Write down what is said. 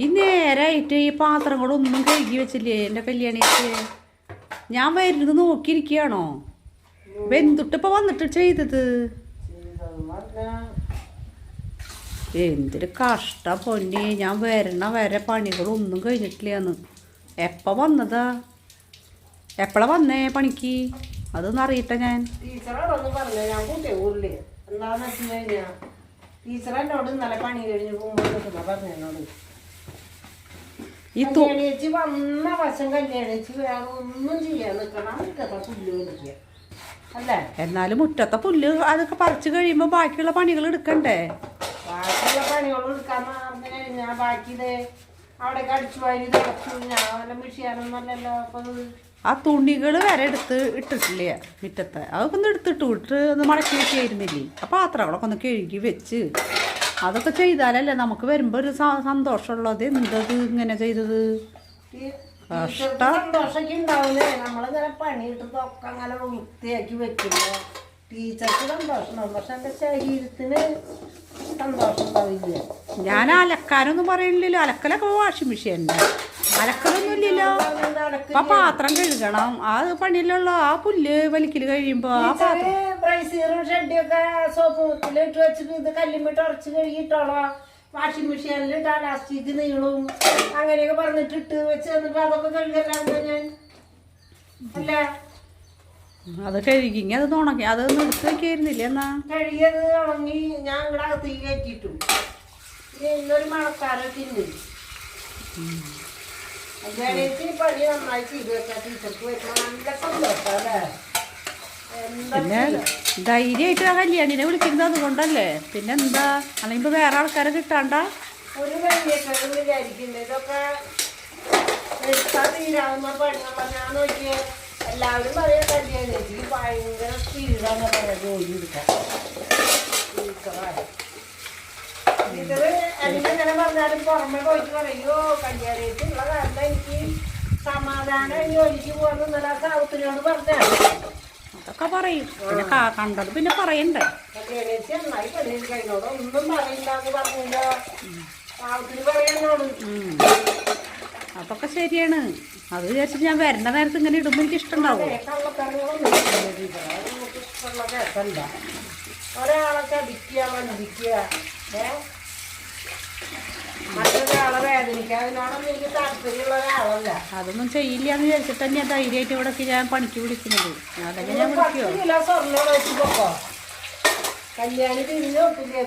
ഈ നേരായിട്ട് ഈ പാത്രങ്ങളൊന്നും കഴുകി വെച്ചില്ലേ എൻ്റെ കല്യാണിക്ക്? ഞാൻ വരുന്നത് നോക്കിയിരിക്കുകയാണോ? വെന്തുട്ടിപ്പോൾ വന്നിട്ട് ചെയ്തത് എന്തൊരു കഷ്ട പൊന്നി. ഞാൻ വരണ വരെ പണികളൊന്നും കഴിഞ്ഞിട്ടില്ലാന്ന്. എപ്പോൾ വന്നതാ? എപ്പോഴാണ് വന്നേ പണിക്ക്? അതൊന്നും അറിയട്ടെ. ഞാൻ ടീച്ചറോടൊന്നും പറഞ്ഞില്ല. ഞാൻ കൂട്ടിയ ഊരില് എന്താന്ന് വെച്ച് കഴിഞ്ഞാൽ ടീച്ചർ എന്നോട് ഇന്നലെ പണി കഴിഞ്ഞ് പോകുമ്പോൾ പറഞ്ഞു എന്നോട് കല്യാണിച്ച് വന്ന വശം കല്യാണിച്ച് വേറെ ഒന്നും ചെയ്യാൻ നിൽക്കണം. മുറ്റത്തെ പുല്ല് കളിക്കുക അല്ലേ? എന്നാലും മുറ്റത്തെ പുല്ല് അതൊക്കെ പറിച്ചു കഴിയുമ്പോൾ ബാക്കിയുള്ള പണികൾ എടുക്കണ്ടേ? ബാക്കിയുള്ള പണികൾ എടുക്കാന്ന് പറഞ്ഞു കഴിഞ്ഞാൽ ബാക്കിയത് അവിടെ കടിച്ചു വാരി തുടച്ചു. ഞാൻ വല്ല മിഷിയാനൊന്നല്ലല്ലോ. അപ്പൊ ആ തുണികൾ വരെ എടുത്ത് ഇട്ടിട്ടില്ല മുറ്റത്തെ. അതൊക്കെ ഒന്ന് എടുത്തിട്ട് വിട്ട് ഒന്ന് മടക്കി വെക്കായിരുന്നില്ലേ? ആ പാത്രങ്ങളൊക്കെ ഒന്ന് കഴുകി വെച്ച് അതൊക്കെ ചെയ്താലല്ലേ നമുക്ക് വരുമ്പോൾ ഒരു സന്തോഷമുള്ളത്. എന്തത് ഇങ്ങനെ ചെയ്തത്? സന്തോഷമൊക്കെ ഉണ്ടാവില്ലേ? നമ്മളിങ്ങനെ പണിയിട്ടതൊക്കെ അങ്ങനെ വൃത്തിയാക്കി വെക്കുമ്പോ ടീച്ചർക്ക് സന്തോഷം. പക്ഷെ എൻ്റെ ശരീരത്തിന് സന്തോഷം ഉണ്ടാവില്ല. ഞാൻ അലക്കാനൊന്നും പറയണില്ലല്ലോ. അലക്കലൊക്കെ വാഷിംഗ് മെഷീൻ. അലക്കലൊന്നും ഇല്ലല്ലോ. ആ പാത്രം കഴുകണം. ആ പണിയിലുള്ള ആ പുല്ല് വലിക്കല് കഴിയുമ്പോ ആ പാത്രം ബ്രൈസീറും ഷെഡിയൊക്കെ സോപ്പുത്തിലിട്ട് വെച്ചിട്ട് ഇത് കല്ലുമിട്ട് ഉറച്ച് കഴുകിയിട്ടോളോ. വാഷിംഗ് മെഷീനിലിട്ട് ലാസ്റ്റിക്ക് നീളും അങ്ങനെയൊക്കെ പറഞ്ഞിട്ട് ഇട്ട് വെച്ച് എന്നിട്ട് അതൊക്കെ കഴുകല്ലാണ്ട് ഞാൻ അല്ല അത് കഴുകി അത് ഉണക്കി അതൊന്നും എടുത്ത് വെക്കായിരുന്നില്ല. എന്നാ കഴുകിയത് ഉണങ്ങി ഞാൻ ഇവിടെ അകത്തേക്ക് കയറ്റിയിട്ടു. ഇന്നൊരു മഴക്കാരൊക്കെ ഉണ്ട്. കല്യാണിച്ച് പണി നന്നായി ചെയ്ത് വെക്കാൻ ടീച്ചർക്ക് വരുമ്പോൾ നല്ല സന്തോഷം അല്ലേ? പിന്നെ ധൈര്യമായിട്ട് ആ കല്യാണിനെ വിളിക്കുന്നത് അതുകൊണ്ടല്ലേ. പിന്നെ എന്താ അല്ലെങ്കിൽ വേറെ ആൾക്കാരെ കിട്ടാണ്ട ഒരു കല്യാണം വിചാരിക്കണ്ടേ? ഇതൊക്കെ എടുത്താൽ തീരാവുന്ന പണികളാ. ഞാൻ നോക്കിയേ എല്ലാവരും പറയാൻ കല്യാണിച്ച് ഭയങ്കര സ്പീഡാന്ന് പറയാം ജോലി എടുക്കാൻ. ടീച്ചറ് എനിക്കിങ്ങനെ പറഞ്ഞാലും പുറമെ പോയിട്ട് പറയോ കല്യാണിച്ച് ഉള്ള കാരണം എനിക്ക് സമാധാനം ജോലിക്ക് പോകാൻ ഇന്നലെ സാവത്തിനോട് പറഞ്ഞാണ്. അതൊക്കെ പറയും. പിന്നെ കണ്ടത് പിന്നെ പറയണ്ടേ? കല്യാണിച്ച് നന്നായി പണിയെടുക്കും. അതിനോട് ഒന്നും പറയില്ലാന്ന് പറഞ്ഞില്ല. സാവത്തിന് പറയാനോട് അതൊക്കെ ശരിയാണ്. അത് വിചാരിച്ചിട്ട് ഞാൻ വരേണ്ട നേരത്ത് ഇങ്ങനെ ഇടുമ്പോൾ എനിക്ക് ഇഷ്ടമുണ്ടാവും. ഒരാളെ ചതിക്കുക വഞ്ചിക്കുക മറ്റൊരാളെ വേദനിക്കുക അതിനോടൊന്നും എനിക്ക് താല്പര്യമുള്ള ഒരാളല്ല. അതൊന്നും ചെയ്യില്ല എന്ന് വിചാരിച്ചിട്ട് തന്നെ ധൈര്യമായിട്ട് ഇവിടെ ഞാൻ പണിക്ക് വിളിക്കുന്നത്. അല്ലെങ്കിൽ ഞാൻ വിളിക്കുമോ? സ്വർണ്ണം വെച്ച് പോക്കോ കല്യാണി തിരിഞ്ഞു നോക്കില്ലേ?